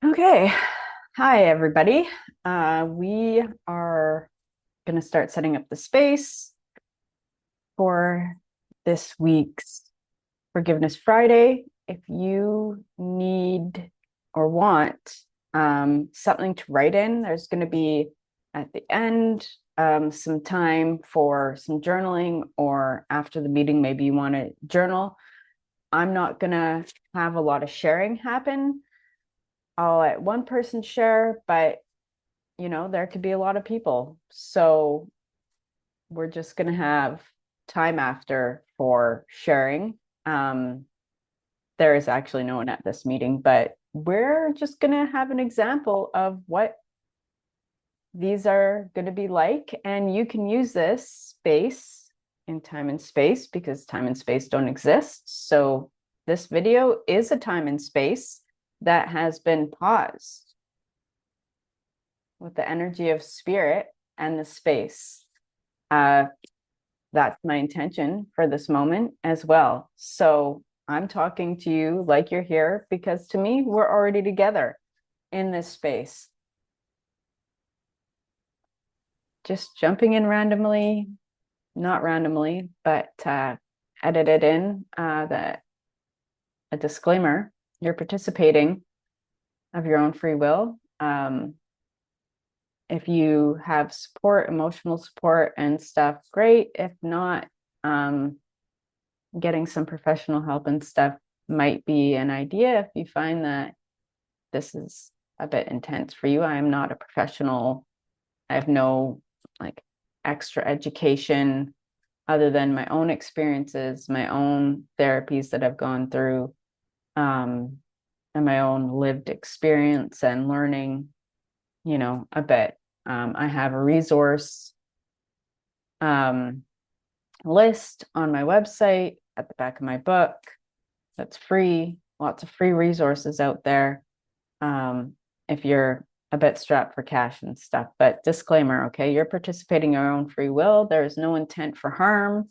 Okay. Hi, everybody. We are going to start setting up the space for this week's Forgiveness Friday. If you need or want something to write in, there's going to be at the end some time for some journaling, or after the meeting, maybe you want to journal. I'm not going to have a lot of sharing happen. I'll let one person share, but there could be a lot of people. So we're just going to have time after for sharing. Um, there is actually no one at this meeting, but we're just going to have an example of what these are going to be like. And you can use this space in time and space because time and space don't exist. So this video is a time and space that has been paused with the energy of spirit and the space. That's my intention for this moment as well. So I'm talking to you like you're here because to me, we're already together in this space. Just jumping in randomly, not randomly, but edited in a disclaimer. You're participating of your own free will. If you have support, emotional support and stuff, great. If not, getting some professional help and stuff might be an idea if you find that this is a bit intense for you. I am not a professional. I have no extra education other than my own experiences, my own therapies that I've gone through, and my own lived experience and learning, a bit. I have a resource list on my website at the back of my book that's free. Lots of free resources out there if you're a bit strapped for cash and stuff. But disclaimer, okay, you're participating in your own free will. There is no intent for harm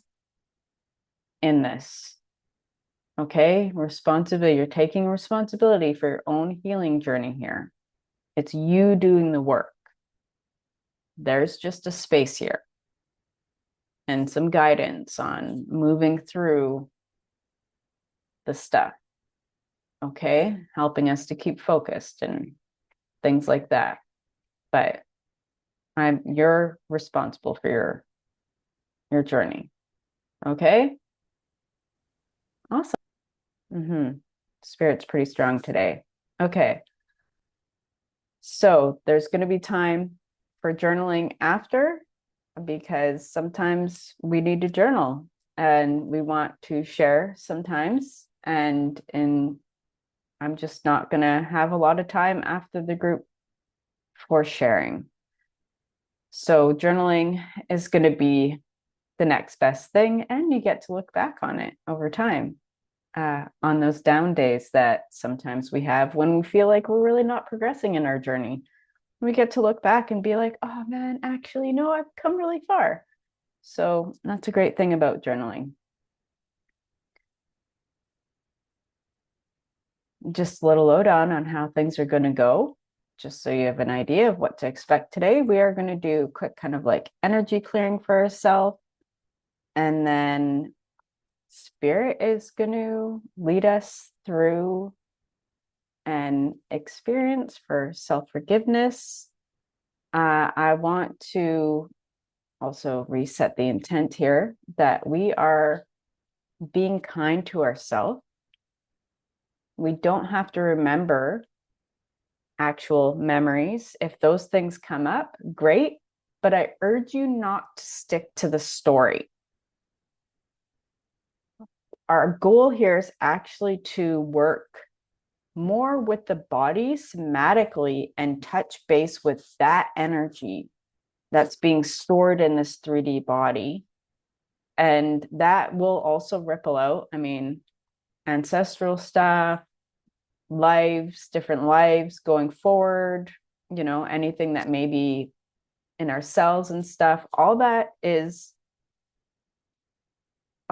in this. Okay, responsibility. You're taking responsibility for your own healing journey here. It's you doing the work. There's just a space here and some guidance on moving through the stuff. Okay, helping us to keep focused and things like that. But you're responsible for your journey. Okay, awesome. Spirit's pretty strong today. Okay, so there's going to be time for journaling after, because sometimes we need to journal and we want to share sometimes, and I'm just not going to have a lot of time after the group for sharing. So journaling is going to be the next best thing, and you get to look back on it over time, on those down days that sometimes we have when we feel like we're really not progressing in our journey. We get to look back and be like, oh man, actually, no, I've come really far. So that's a great thing about journaling. Just a little lowdown on how things are going to go, just so you have an idea of what to expect today. We are going to do a quick kind of like energy clearing for ourselves, and then spirit is going to lead us through an experience for self-forgiveness. I want to also reset the intent here that we are being kind to ourselves. We don't have to remember actual memories. If those things come up, great, but I urge you not to stick to the story. Our goal here is actually to work more with the body somatically and touch base with that energy that's being stored in this 3D body. And that will also ripple out. I mean, ancestral stuff, lives, different lives going forward, anything that may be in our cells and stuff, all that is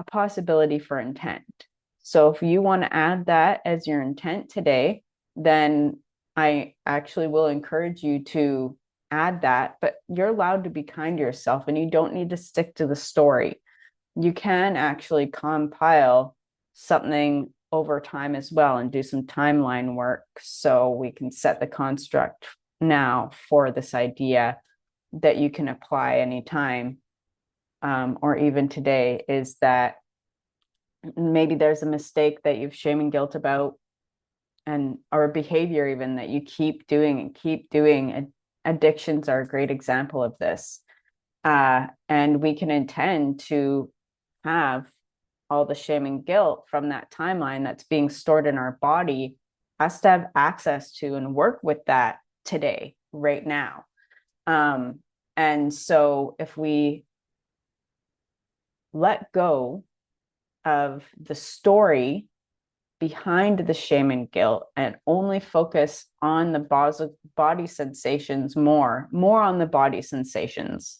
a possibility for intent. So if you want to add that as your intent today, then I actually will encourage you to add that, but you're allowed to be kind to yourself and you don't need to stick to the story. You can actually compile something over time as well and do some timeline work so we can set the construct now for this idea that you can apply anytime, or even today, is that maybe there's a mistake that you've shame and guilt about, and or a behavior even that you keep doing and keep doing. Addictions are a great example of this. And we can intend to have all the shame and guilt from that timeline that's being stored in our body, has to have access to and work with that today, right now. And so if we let go of the story behind the shame and guilt and only focus on the body sensations, more on the body sensations,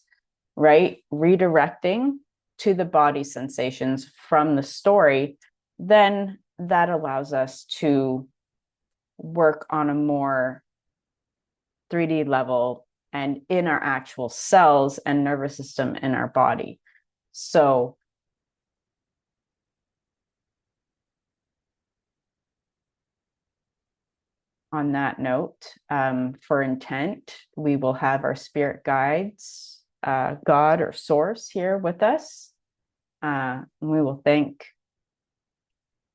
right? Redirecting to the body sensations from the story, then that allows us to work on a more 3D level and in our actual cells and nervous system in our body. So on that note, for intent, we will have our spirit guides, God or source here with us. We will thank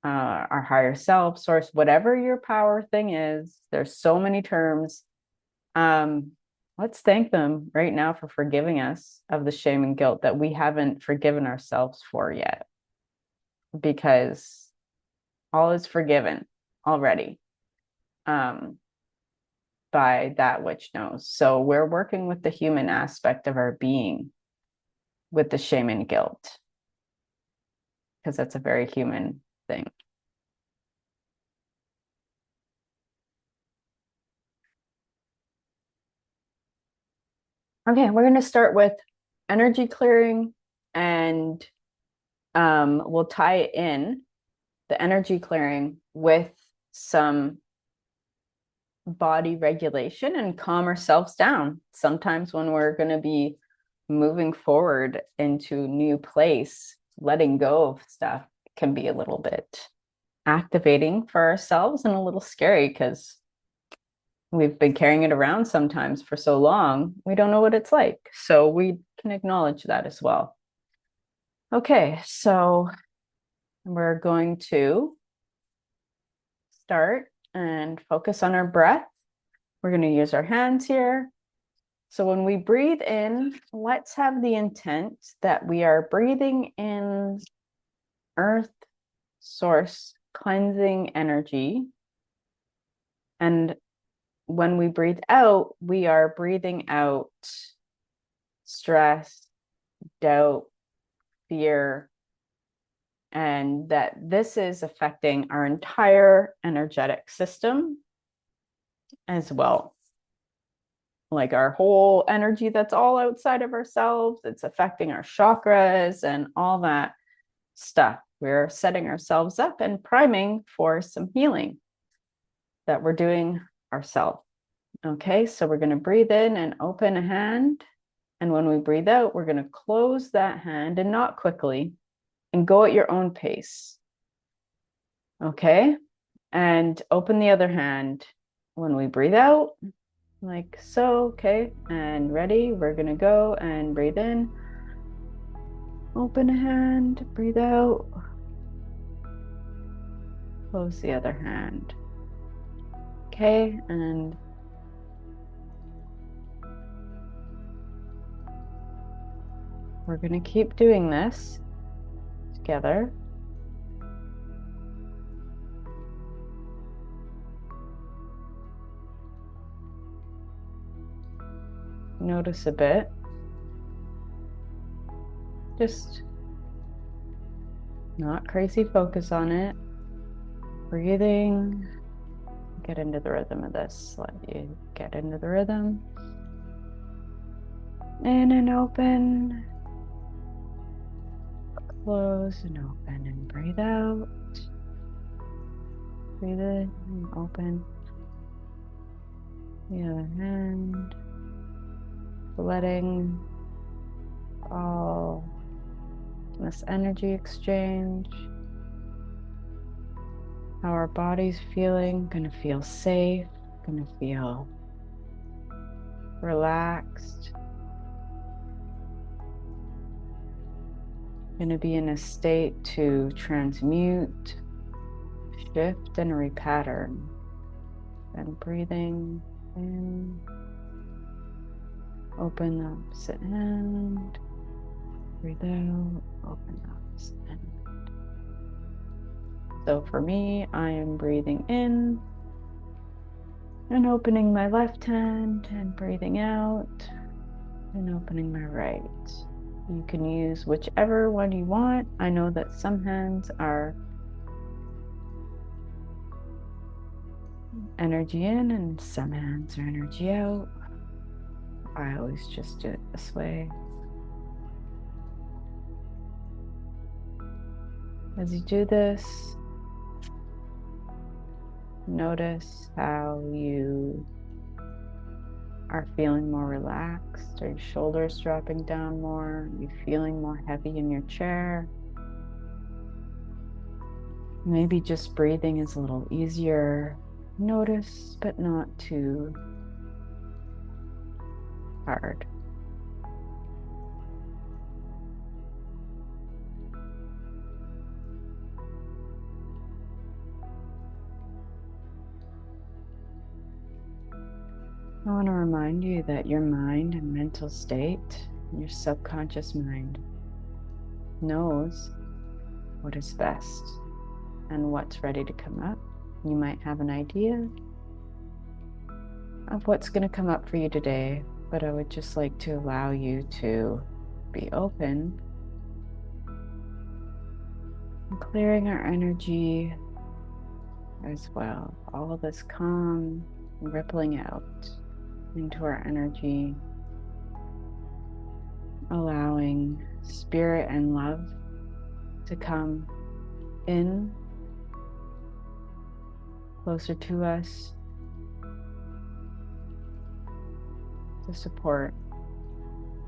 our higher self, source, whatever your power thing is. There's so many terms. Let's thank them right now for forgiving us of the shame and guilt that we haven't forgiven ourselves for yet, because all is forgiven already, by that which knows. So we're working with the human aspect of our being with the shame and guilt, because that's a very human thing. Okay, we're going to start with energy clearing, and we'll tie in the energy clearing with some body regulation and calm ourselves down. Sometimes when we're going to be moving forward into a new place, letting go of stuff can be a little bit activating for ourselves and a little scary, because we've been carrying it around sometimes for so long, we don't know what it's like. So we can acknowledge that as well. Okay, so we're going to start and focus on our breath. We're going to use our hands here. So when we breathe in, let's have the intent that we are breathing in earth source cleansing energy. And when we breathe out, we are breathing out stress, doubt, fear, and that this is affecting our entire energetic system as well. Like our whole energy that's all outside of ourselves, it's affecting our chakras and all that stuff. We're setting ourselves up and priming for some healing that we're doing ourselves. Okay, so we're going to breathe in and open a hand. And when we breathe out, we're going to close that hand, and not quickly, and go at your own pace. Okay, and open the other hand when we breathe out, like so. Okay, and ready, we're going to go and breathe in. Open a hand, breathe out. Close the other hand. Okay, and we're going to keep doing this together. Notice a bit. Just not crazy focus on it. Breathing. Get into the rhythm of this. Let you get into the rhythm. In and open. Close and open, and breathe out. Breathe in and open. the other hand, letting all this energy exchange, how our body's feeling, gonna feel safe, gonna feel relaxed, gonna be in a state to transmute, shift, and repattern. And breathing in, open the opposite hand, breathe out, open the opposite hand. So for me, I am breathing in and opening my left hand and breathing out and opening my right. You can use whichever one you want. I know that some hands are energy in and some hands are energy out. I always just do it this way. As you do this, notice how you are feeling more relaxed. Are your shoulders dropping down more? Are you feeling more heavy in your chair? Maybe just breathing is a little easier. Notice, but not too hard. I want to remind you that your mind and mental state, your subconscious mind, knows what is best and what's ready to come up. You might have an idea of what's going to come up for you today, but I would just like to allow you to be open and clearing our energy as well. All of this calm rippling out into our energy, allowing spirit and love to come in closer to us to support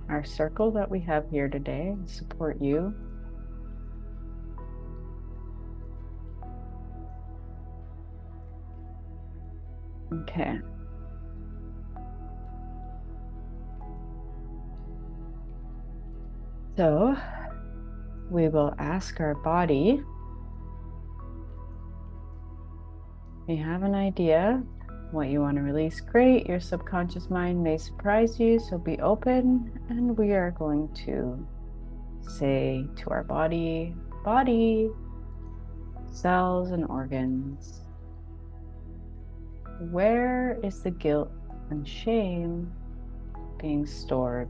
our circle that we have here today, support you. Okay. So we will ask our body, you have an idea what you want to release, great. Your subconscious mind may surprise you, so be open, and we are going to say to our body, cells and organs, where is the guilt and shame being stored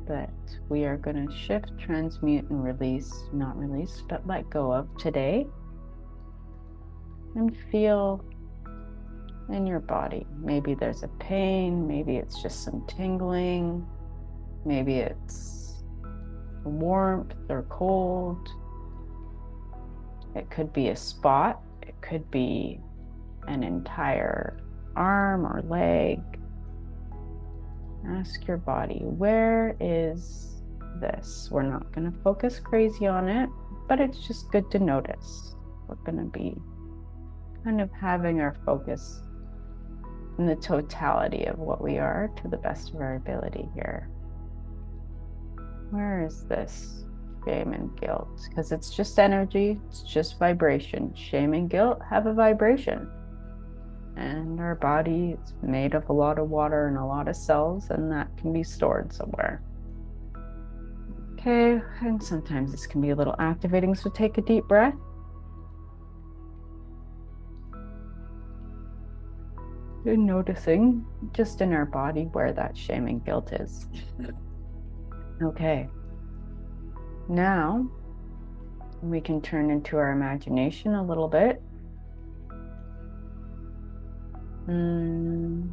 that we are going to shift, transmute, and release, not release, but let go of today? And feel in your body. Maybe there's a pain, maybe it's just some tingling, maybe it's warmth or cold. It could be a spot, it could be an entire arm or leg. Ask your body, where is this? We're not going to focus crazy on it, but it's just good to notice. We're going to be kind of having our focus in the totality of what we are to the best of our ability here. Where is this shame and guilt? Because it's just energy, it's just vibration. Shame and guilt have a vibration. And our body is made of a lot of water and a lot of cells, and that can be stored somewhere. Okay, and sometimes this can be a little activating, so take a deep breath. And noticing just in our body where that shame and guilt is. Okay. Now we can turn into our imagination a little bit. And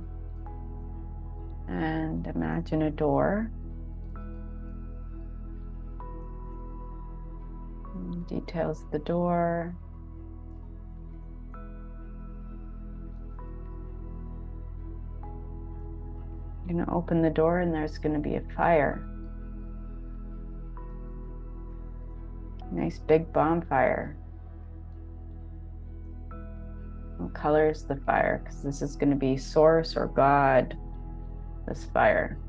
imagine a door. Details of the door. I'm going to open the door and there's going to be a fire. Nice big bonfire. What color is the fire? Because this is going to be Source or God, this fire.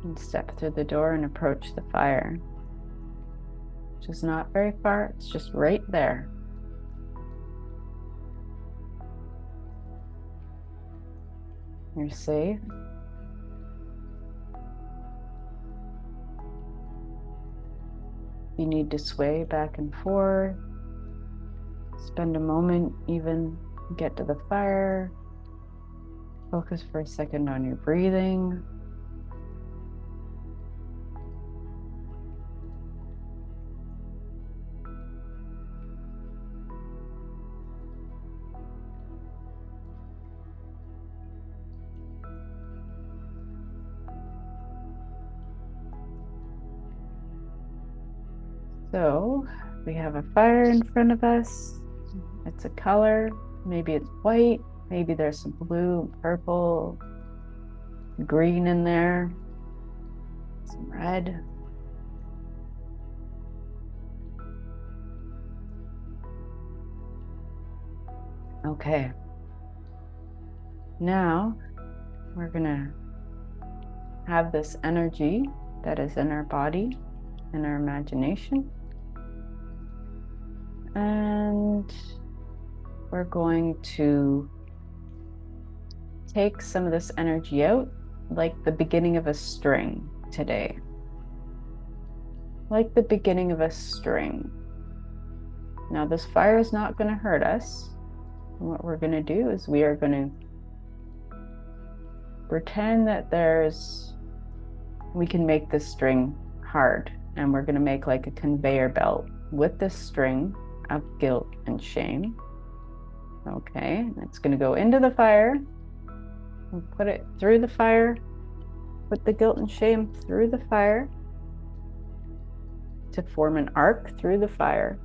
And step through the door and approach the fire, which is not very far. It's just right there. You're safe. You need to sway back and forth. Spend a moment, even get to the fire. Focus for a second on your breathing. So we have a fire in front of us. It's a color. Maybe it's white. Maybe there's some blue, purple, green in there, some red. Okay. Now we're gonna have this energy that is in our body, in our imagination. And we're going to take some of this energy out, like the beginning of a string today. Like the beginning of a string. Now, this fire is not going to hurt us. What we're going to do is we are going to pretend that we can make this string hard, and we're going to make like a conveyor belt with this string of guilt and shame. Okay, it's going to go into the fire. We'll put it through the fire, put the guilt and shame through the fire to form an arc through the fire.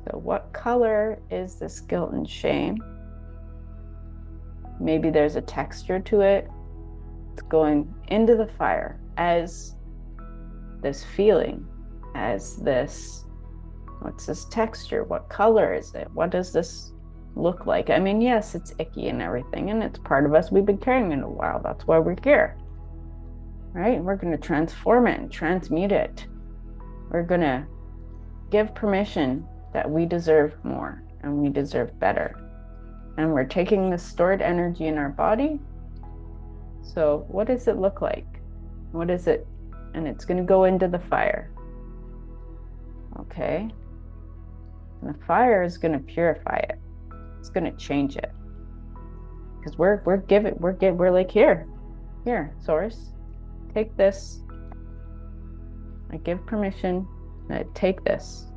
So what color is this guilt and shame? Maybe there's a texture to it. It's going into the fire as this feeling, as this, what's this texture? What color is it? What does this look like? I mean, yes, it's icky and everything, and it's part of us. We've been carrying it a while. That's why we're here, right? We're going to transform it and transmute it. We're going to give permission that we deserve more and we deserve better. And we're taking the stored energy in our body. So what does it look like? What is it? And it's going to go into the fire. Okay. And the fire is going to purify it. It's going to change it. Because we're like, here, Source, take this. I give permission. Take this.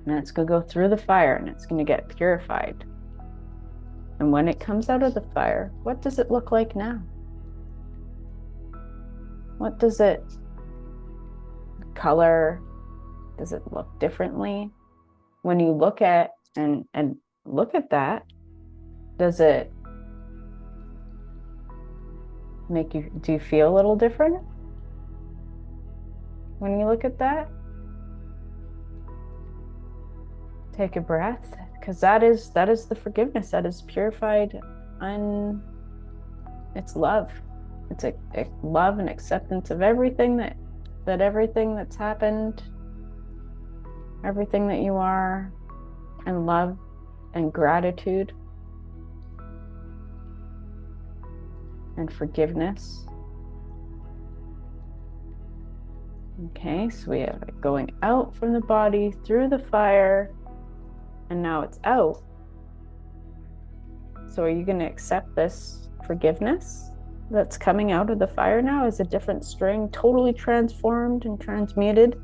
And it's going to go through the fire and it's going to get purified. And when it comes out of the fire, what does it look like now? What does it color? Does it look differently? When you look at and look at that, does it make you, do you feel a little different when you look at that? Take a breath, because that is the forgiveness. That is purified. It's love. It's a love and acceptance of everything everything that's happened, everything that you are, and love and gratitude and forgiveness. Okay, so we have it going out from the body through the fire. And now it's out. So are you going to accept this forgiveness that's coming out of the fire now as a different string, totally transformed and transmuted?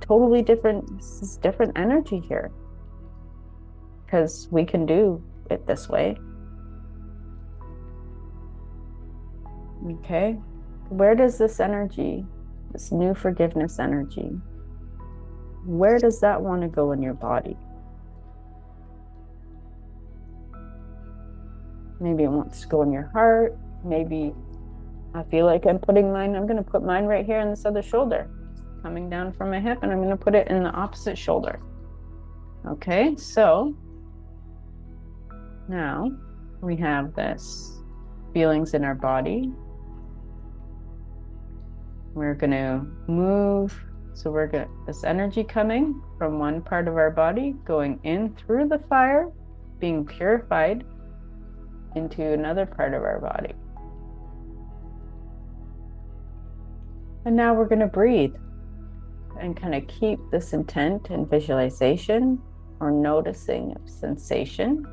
Totally different, this is different energy here. Because we can do it this way. Okay. Where does this energy, this new forgiveness energy, where does that want to go in your body? Maybe it wants to go in your heart. Maybe I feel like I'm going to put mine right here in this other shoulder, coming down from my hip, and I'm going to put it in the opposite shoulder. Okay, so now we have this feelings in our body. We're going to move. So we're going this energy coming from one part of our body, going in through the fire, being purified into another part of our body. And now we're going to breathe and kind of keep this intent and visualization or noticing of sensation.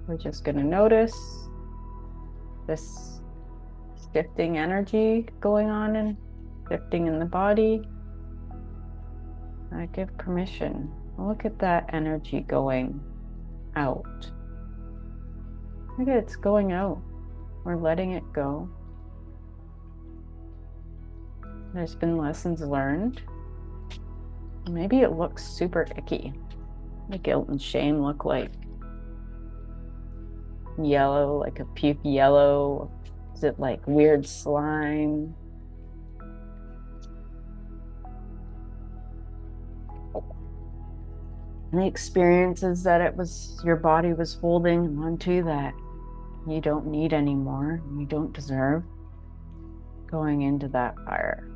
We're just going to notice this shifting energy going on and shifting in the body. I give permission. Look at that energy going out. Look at it's going out. We're letting it go. There's been lessons learned. Maybe it looks super icky. The guilt and shame look like yellow, like a puke yellow. Is it like weird slime? And the experiences that it was your body was holding onto that you don't need anymore, you don't deserve, going into that fire.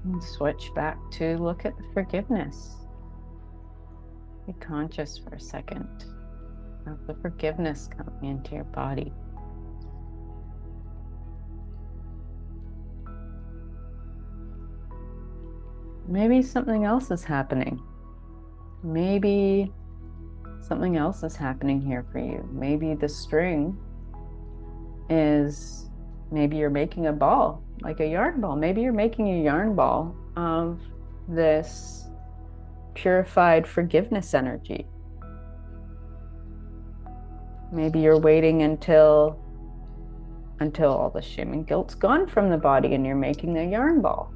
And switch back to look at the forgiveness. Be conscious for a second of the forgiveness coming into your body. Maybe something else is happening. Maybe something else is happening here for you. Maybe the string is, maybe you're making a ball, like a yarn ball. Maybe you're making a yarn ball of this purified forgiveness energy. Maybe you're waiting until all the shame and guilt's gone from the body and you're making a yarn ball.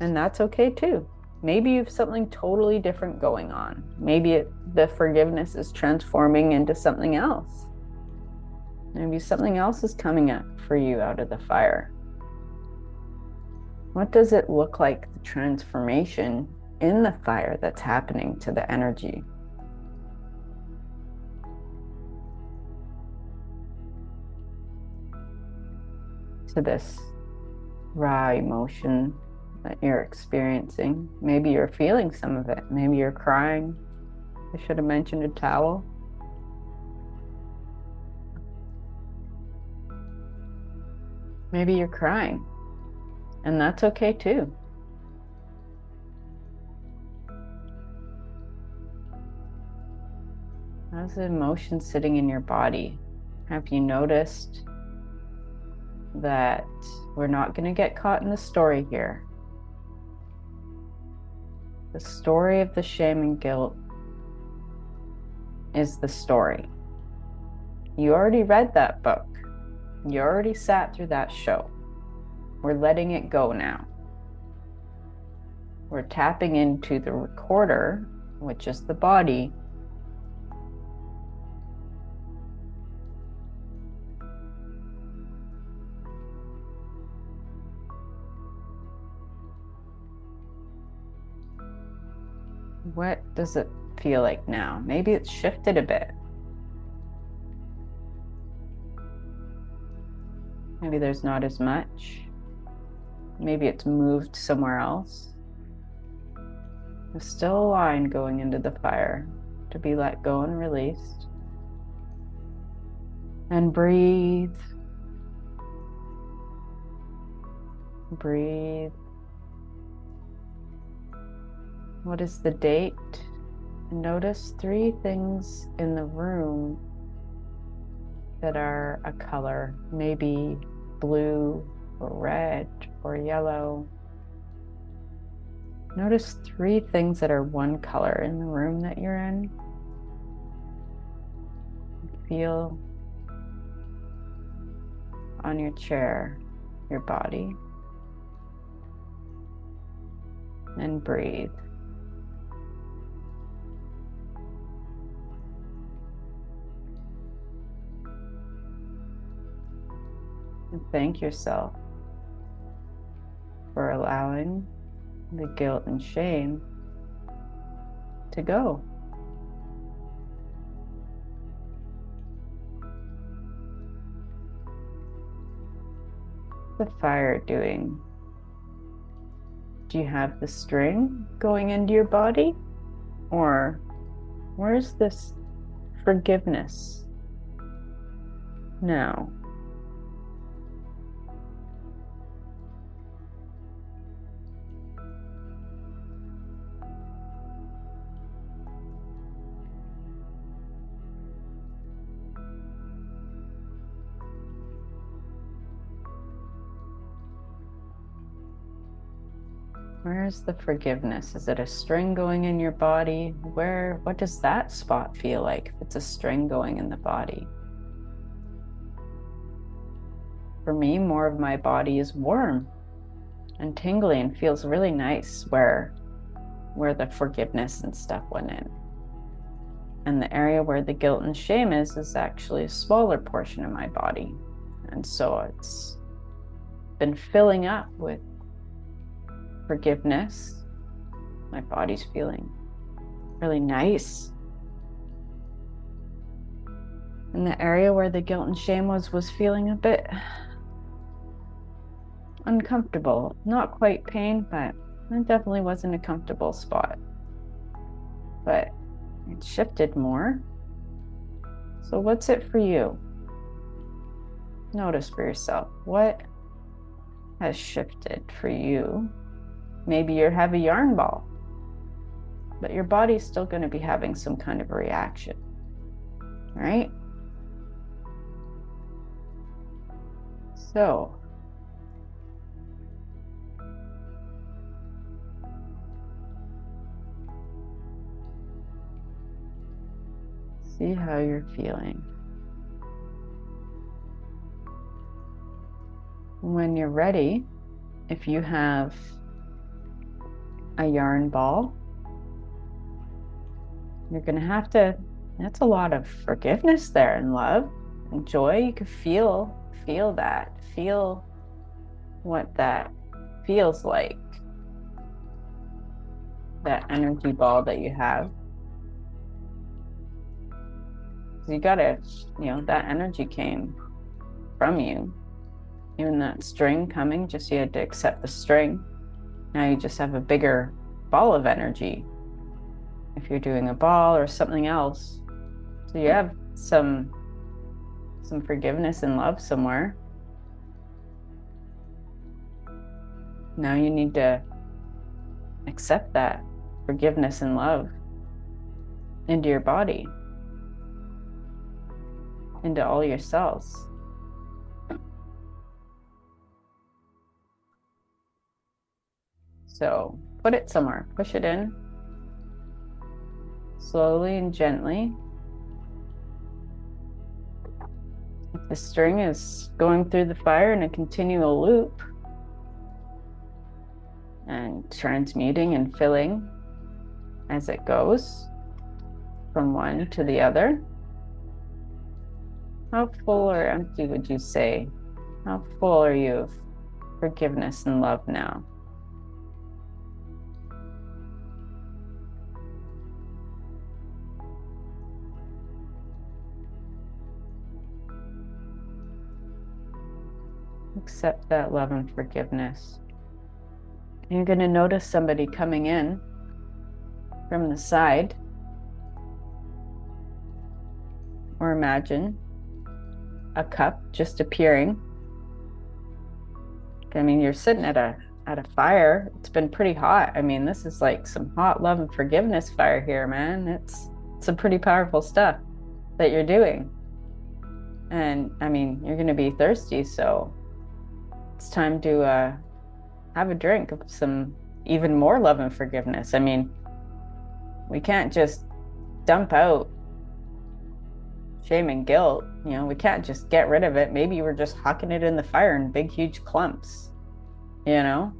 And that's okay too. Maybe you have something totally different going on. Maybe the forgiveness is transforming into something else. Maybe something else is coming up for you out of the fire. What does it look like, the transformation in the fire that's happening to the energy? To this raw emotion that you're experiencing. Maybe you're feeling some of it. Maybe you're crying. I should have mentioned a towel. Maybe you're crying, and that's okay too. How's the emotion sitting in your body? Have you noticed that we're not going to get caught in the story here? The story of the shame and guilt is the story. You already read that book. You already sat through that show. We're letting it go now. We're tapping into the recorder, which is the body. What does it feel like now? Maybe it's shifted a bit. Maybe there's not as much. Maybe it's moved somewhere else. There's still a line going into the fire to be let go and released. And breathe. Breathe. What is the date? Notice 3 things in the room that are a color. Maybe blue or red or yellow. Notice 3 things that are one color in the room that you're in. Feel on your chair, your body, and breathe. And thank yourself for allowing the guilt and shame to go. What's the fire doing? Do you have the string going into your body? Or where's this forgiveness now? Where's the forgiveness? Is it a string going in your body? What does that spot feel like if it's a string going in the body? For me, more of my body is warm and tingly and feels really nice where the forgiveness and stuff went in. And the area where the guilt and shame is actually a smaller portion of my body. And so it's been filling up with forgiveness. My body's feeling really nice. And the area where the guilt and shame was feeling a bit uncomfortable. Not quite pain, but it definitely wasn't a comfortable spot. But it shifted more. So what's it for you? Notice for yourself. What has shifted for you? Maybe you have a yarn ball, but your body's still going to be having some kind of a reaction, right? So see how you're feeling. When you're ready, if you have a yarn ball, you're going to have to, that's a lot of forgiveness there and love and joy. You can feel that, feel what that feels like, that energy ball that you have. You gotta, that energy came from you. Even that string coming, just you had to accept the string. Now you just have a bigger ball of energy if you're doing a ball or something else. So you have some forgiveness and love somewhere. Now you need to accept that forgiveness and love into your body, into all your cells. So put it somewhere, push it in, slowly and gently. If the string is going through the fire in a continual loop and transmuting and filling as it goes from one to the other, how full or empty would you say? How full are you of forgiveness and love now? Accept that love and forgiveness. You're going to notice somebody coming in from the side, or imagine a cup just appearing. I mean, you're sitting at a fire. It's been pretty hot. I mean, this is like some hot love and forgiveness fire here, man. It's some pretty powerful stuff that you're doing. And I mean, you're going to be thirsty, so it's time to have a drink of some even more love and forgiveness. I mean, we can't just dump out shame and guilt. We can't just get rid of it. Maybe we're just hucking it in the fire in big, huge clumps. You know,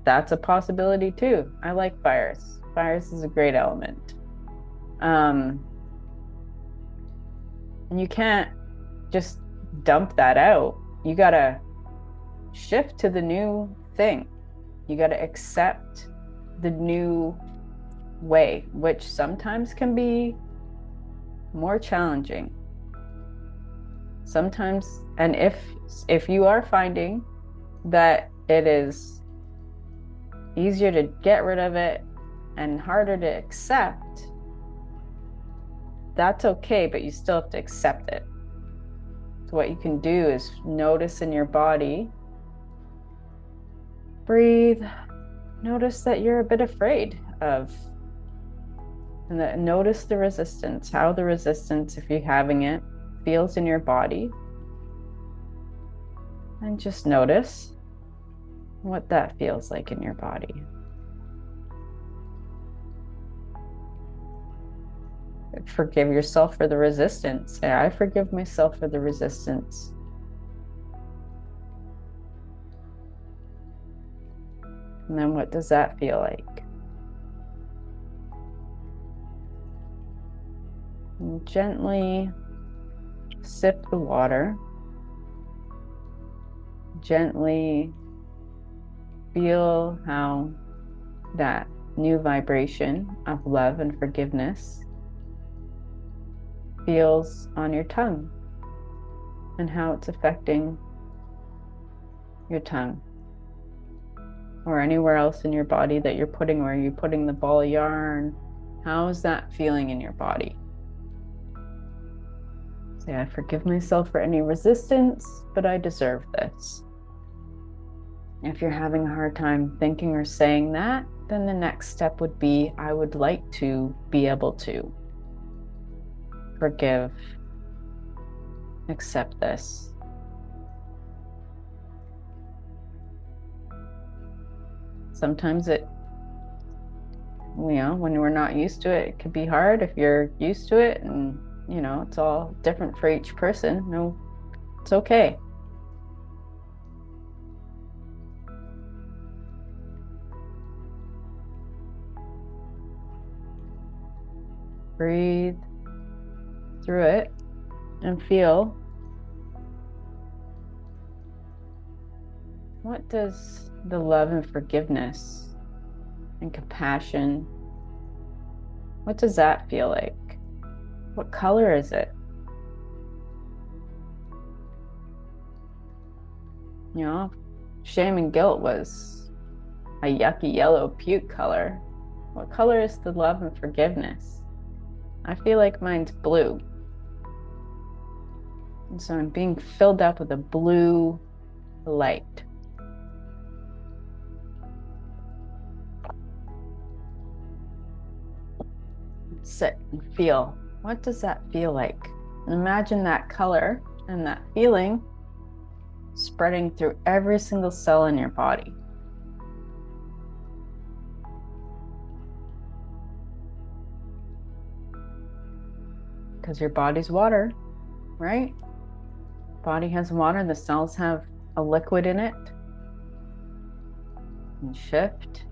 that's a possibility too. I like fires. Fires is a great element. And you can't just dump that out. You got to shift to the new thing. You got to accept the new way, which sometimes can be more challenging. Sometimes, and if you are finding that it is easier to get rid of it and harder to accept, that's okay, but you still have to accept it. So what you can do is notice in your body, breathe, notice that you're a bit afraid of, and that notice the resistance, how the resistance, if you're having it, feels in your body. And just notice what that feels like in your body. Forgive yourself for the resistance. Say, I forgive myself for the resistance. And then what does that feel like? And gently sip the water. Gently feel how that new vibration of love and forgiveness feels on your tongue and how it's affecting your tongue or anywhere else in your body that you're putting, where you're putting the ball of yarn. How is that feeling in your body? Say, I forgive myself for any resistance, but I deserve this. If you're having a hard time thinking or saying that, then the next step would be, I would like to be able to forgive, accept this. Sometimes when we're not used to it, it could be hard. If you're used to it and, it's all different for each person, no, it's okay. Breathe through it and feel, what does the love and forgiveness and compassion, what does that feel like? What color is it? Shame and guilt was a yucky yellow puke color. What color is the love and forgiveness? I feel like mine's blue. And so I'm being filled up with a blue light. Sit and feel. What does that feel like? Imagine that color and that feeling spreading through every single cell in your body. Because your body's water, right? Body has water, the cells have a liquid in it. And shift.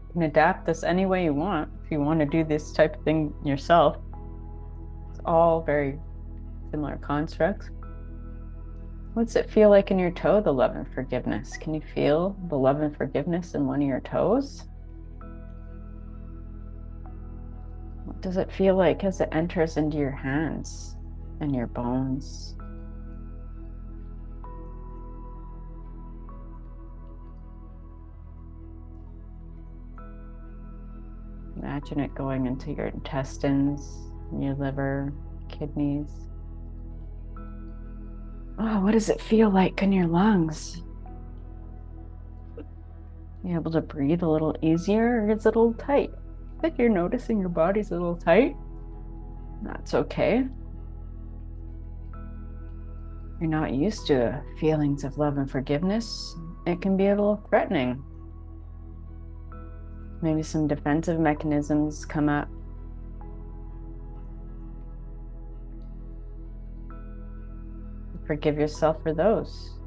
You can adapt this any way you want. If you want to do this type of thing yourself, it's all very similar constructs. What's it feel like in your toe, the love and forgiveness? Can you feel the love and forgiveness in one of your toes? What does it feel like as it enters into your hands and your bones? Imagine it going into your intestines, your liver, kidneys. Oh, what does it feel like in your lungs? You able to breathe a little easier, or is it a little tight? I think you're noticing your body's a little tight. That's okay. You're not used to feelings of love and forgiveness. It can be a little threatening. Maybe some defensive mechanisms come up. Forgive yourself for those.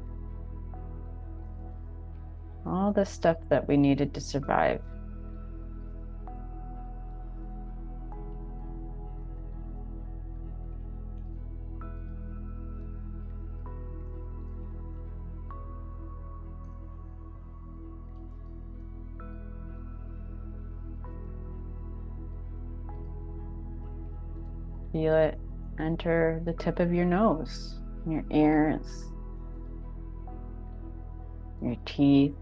All the stuff that we needed to survive. Feel it enter the tip of your nose, your ears, your teeth.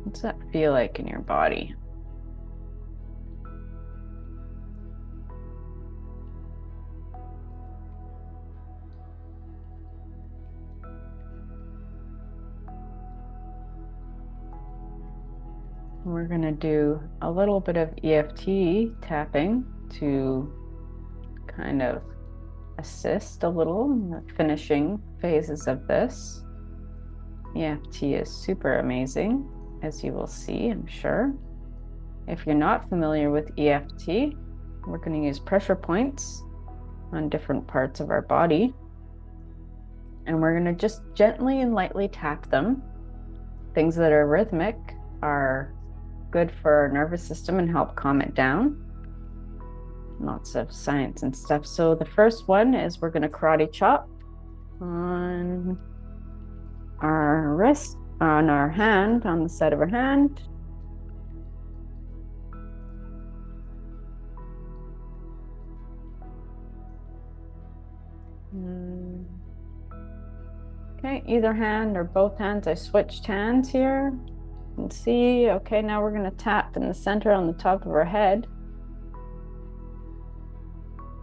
What's that feel like in your body? We're going to do a little bit of EFT tapping to kind of assist a little in the finishing phases of this. EFT is super amazing, as you will see, I'm sure. If you're not familiar with EFT, we're going to use pressure points on different parts of our body. And we're going to just gently and lightly tap them. Things that are rhythmic are good for our nervous system and help calm it down. Lots of science and stuff. So the first one is we're going to karate chop on our wrist, on our hand, on the side of our hand. Okay, either hand or both hands. I switched hands here. You can see, okay, now we're going to tap in the center on the top of our head.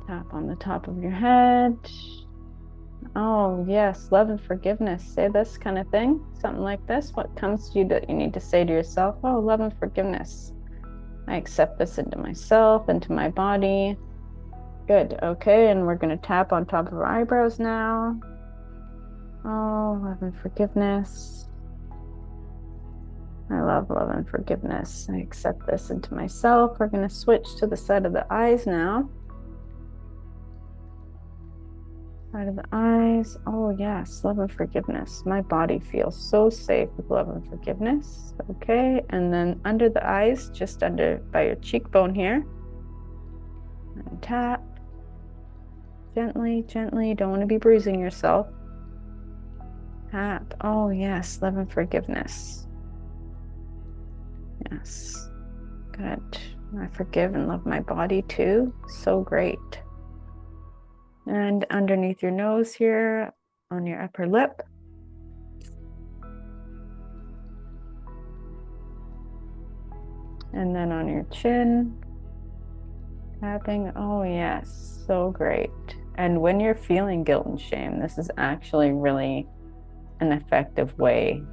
Tap on the top of your head. Oh, yes, love and forgiveness. Say this kind of thing, something like this. What comes to you that you need to say to yourself? Oh, love and forgiveness. I accept this into myself, into my body. Good, okay, and we're going to tap on top of our eyebrows now. Oh, love and forgiveness. I love and forgiveness. I accept this into myself. We're going to switch to the side of the eyes now. Side of the eyes. Oh, yes, love and forgiveness. My body feels so safe with love and forgiveness. Okay, and then under the eyes, just under by your cheekbone here. And tap. Gently, gently. You don't want to be bruising yourself. Tap. Oh, yes, love and forgiveness. Yes, good. I forgive and love my body too. So great. And underneath your nose here, on your upper lip. And then on your chin. Tapping. Oh, yes, so great. And when you're feeling guilt and shame, this is actually really an effective way.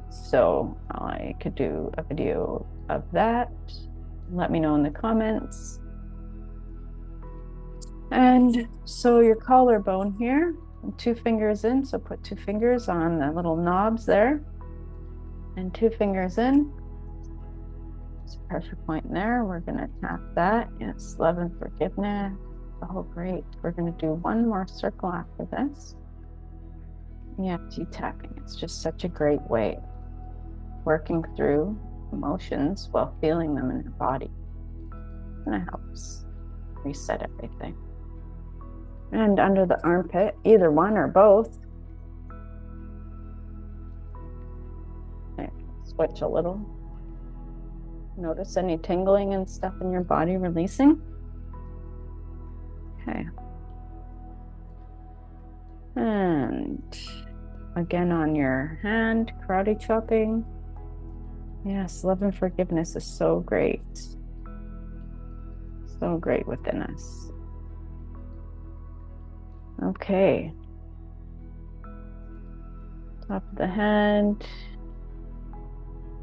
So I could do a video of that. Let me know in the comments. And so your collarbone here, 2 fingers in. So put 2 fingers on the little knobs there and 2 fingers in. There's a pressure point there. We're going to tap that. Yes, love and forgiveness. Oh, great. We're going to do one more circle after this. EFT tapping. It's just such a great way of working through emotions while feeling them in your body. And it helps reset everything. And under the armpit, either one or both. Okay, switch a little. Notice any tingling and stuff in your body releasing. Okay. And And again on your hand, karate chopping. Yes, love and forgiveness is so great. So great within us. Okay. Top of the head.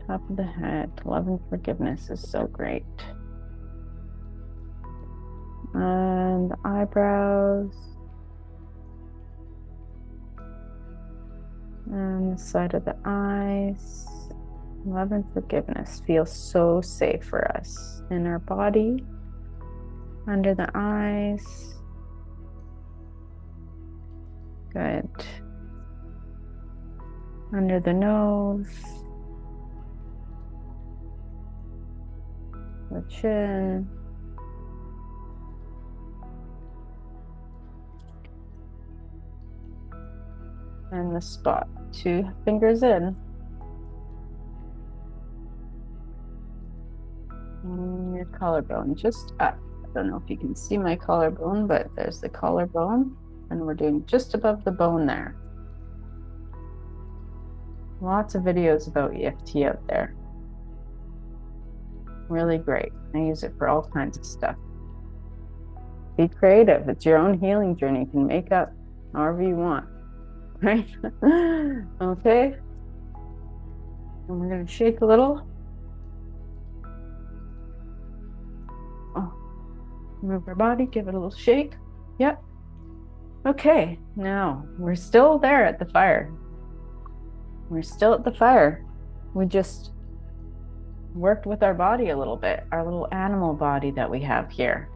Top of the head. Love and forgiveness is so great. And the eyebrows. And the side of the eyes. Love and forgiveness feels so safe for us in our body, under the eyes. Good. Under the nose, the chin. And the spot. 2 fingers in. And your collarbone just up. I don't know if you can see my collarbone, but there's the collarbone. And we're doing just above the bone there. Lots of videos about EFT out there. Really great. I use it for all kinds of stuff. Be creative. It's your own healing journey. You can make up however you want, right? Okay. And we're going to shake a little. Oh, move our body, give it a little shake. Yep. Okay. Now we're still there at the fire. We're still at the fire. We just worked with our body a little bit, our little animal body that we have here.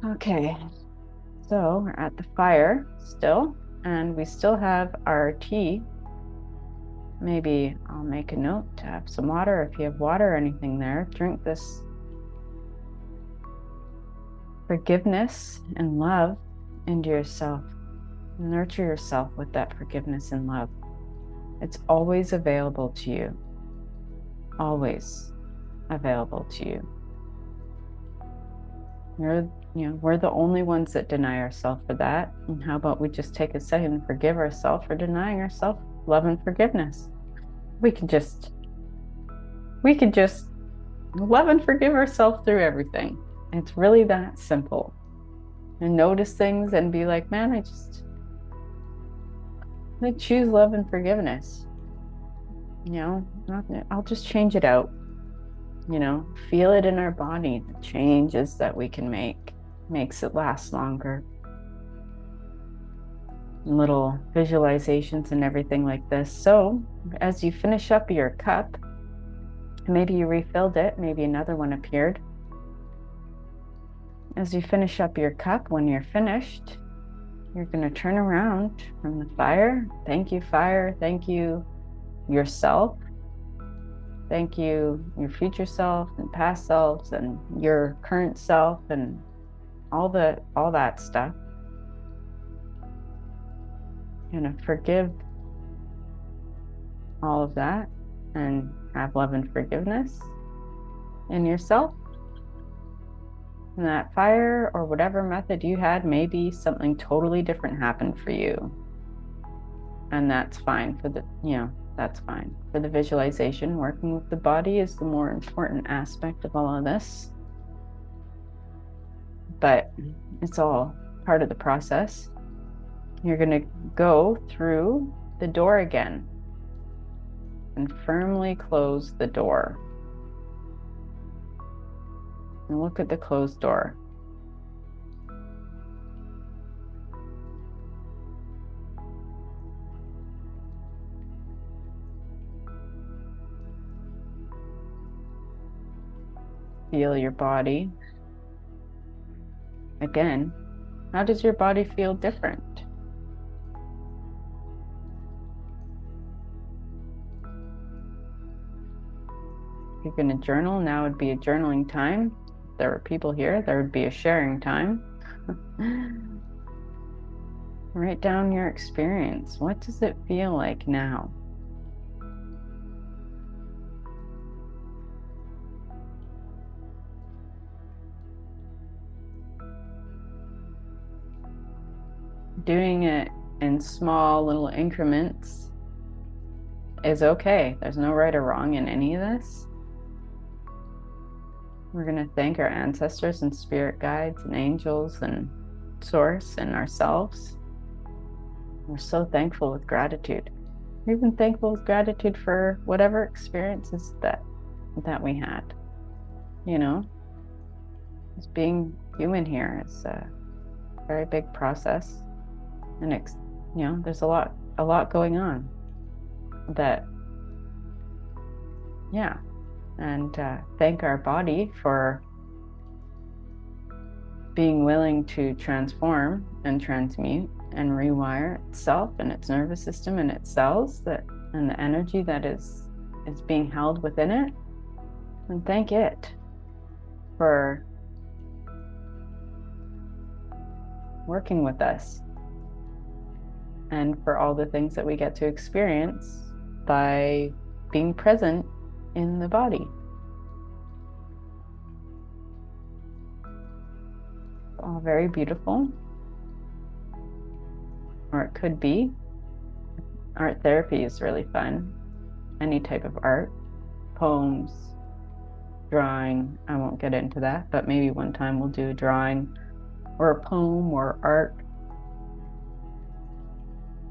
Okay. So we're at the fire still, and we still have our tea. Maybe I'll make a note to have some water. If you have water or anything there, drink this forgiveness and love into yourself. Nurture yourself with that forgiveness and love. It's always available to you. Always available to you. We're the only ones that deny ourselves for that. And how about we just take a second and forgive ourselves for denying ourselves love and forgiveness? We could just love and forgive ourselves through everything. It's really that simple. And notice things and be like, man, I choose love and forgiveness. I'll just change it out. Feel it in our body. The changes that we can make makes it last longer. Little visualizations and everything like this. So as you finish up your cup, maybe you refilled it, maybe another one appeared. As you finish up your cup, when you're finished, you're going to turn around from the fire. Thank you, fire. Thank you, yourself. Thank you, your future self and past selves and your current self and all that stuff. You're going to forgive all of that and have love and forgiveness in yourself. And that fire or whatever method you had, maybe something totally different happened for you. And that's fine that's fine. For the visualization, working with the body is the more important aspect of all of this. But it's all part of the process. You're going to go through the door again and firmly close the door. And look at the closed door. Feel your body. Again, how does your body feel different? If you're going to journal, now would be a journaling time. If there were people here, there would be a sharing time. Write down your experience. What does it feel like now? Doing it in small little increments is okay. There's no right or wrong in any of this. We're going to thank our ancestors and spirit guides and angels and source and ourselves. We're so thankful with gratitude. We're even thankful with gratitude for whatever experiences that we had. You know, just being human here is a very big process, and there's a lot going on that, yeah. And thank our body for being willing to transform and transmute and rewire itself and its nervous system and its cells, and the energy that is being held within it. And thank it for working with us and for all the things that we get to experience by being present in the body. All very beautiful, or it could be. Art therapy is really fun. Any type of art, poems, drawing. I won't get into that, but maybe one time we'll do a drawing or a poem or art,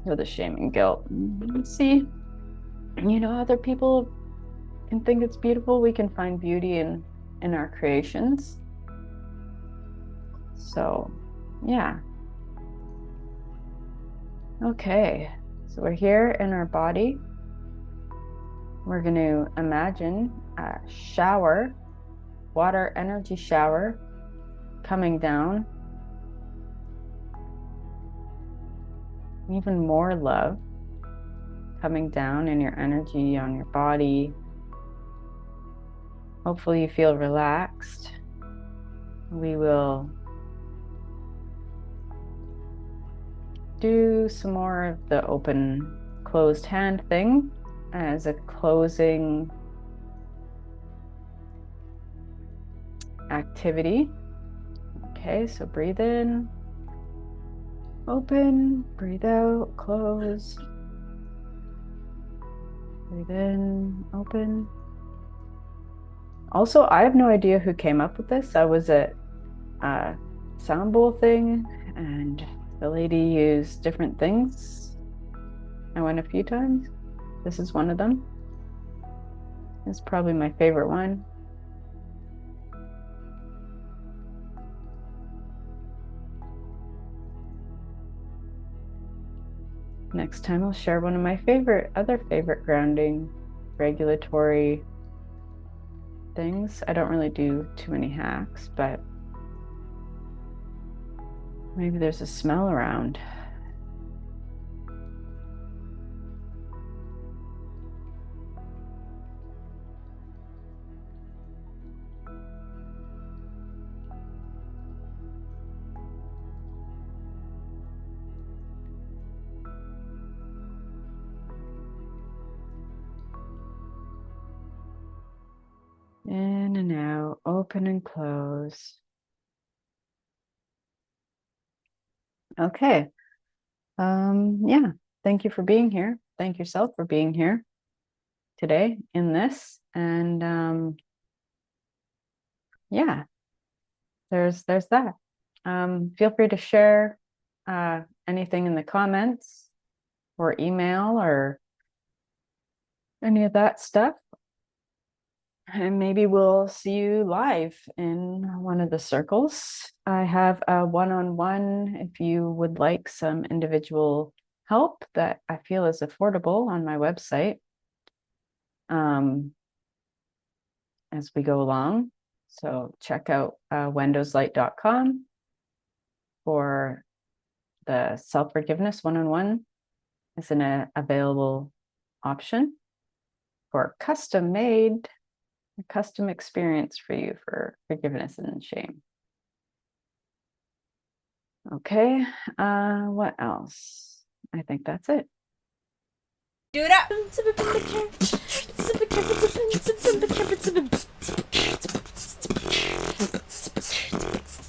or the shame and guilt. See, other people can think it's beautiful. We can find beauty in our creations. So, yeah. Okay, so we're here in our body. We're going to imagine a shower, water energy shower coming down. Even more love coming down in your energy on your body. Hopefully you feel relaxed. We will do some more of the open, closed hand thing as a closing activity. Okay, so breathe in, open, breathe out, close. Breathe in, open. Also, I have no idea who came up with this. I was at a sound bowl thing, and the lady used different things. I went a few times. This is one of them. It's probably my favorite one. Next time I'll share one of my other favorite grounding, regulatory things. I don't really do too many hacks, but maybe there's a smell around. In and out, open and close. Okay. Yeah. Thank you for being here. Thank yourself for being here today in this. And yeah, there's that. Feel free to share anything in the comments or email or any of that stuff. And maybe we'll see you live in one of the circles. I have a one-on-one if you would like some individual help that I feel is affordable on my website as we go along. So check out wendoslight.com for the self-forgiveness one-on-one is an available option for custom-made, custom experience for you for forgiveness and shame. Okay, what else? I think that's it. Do it up.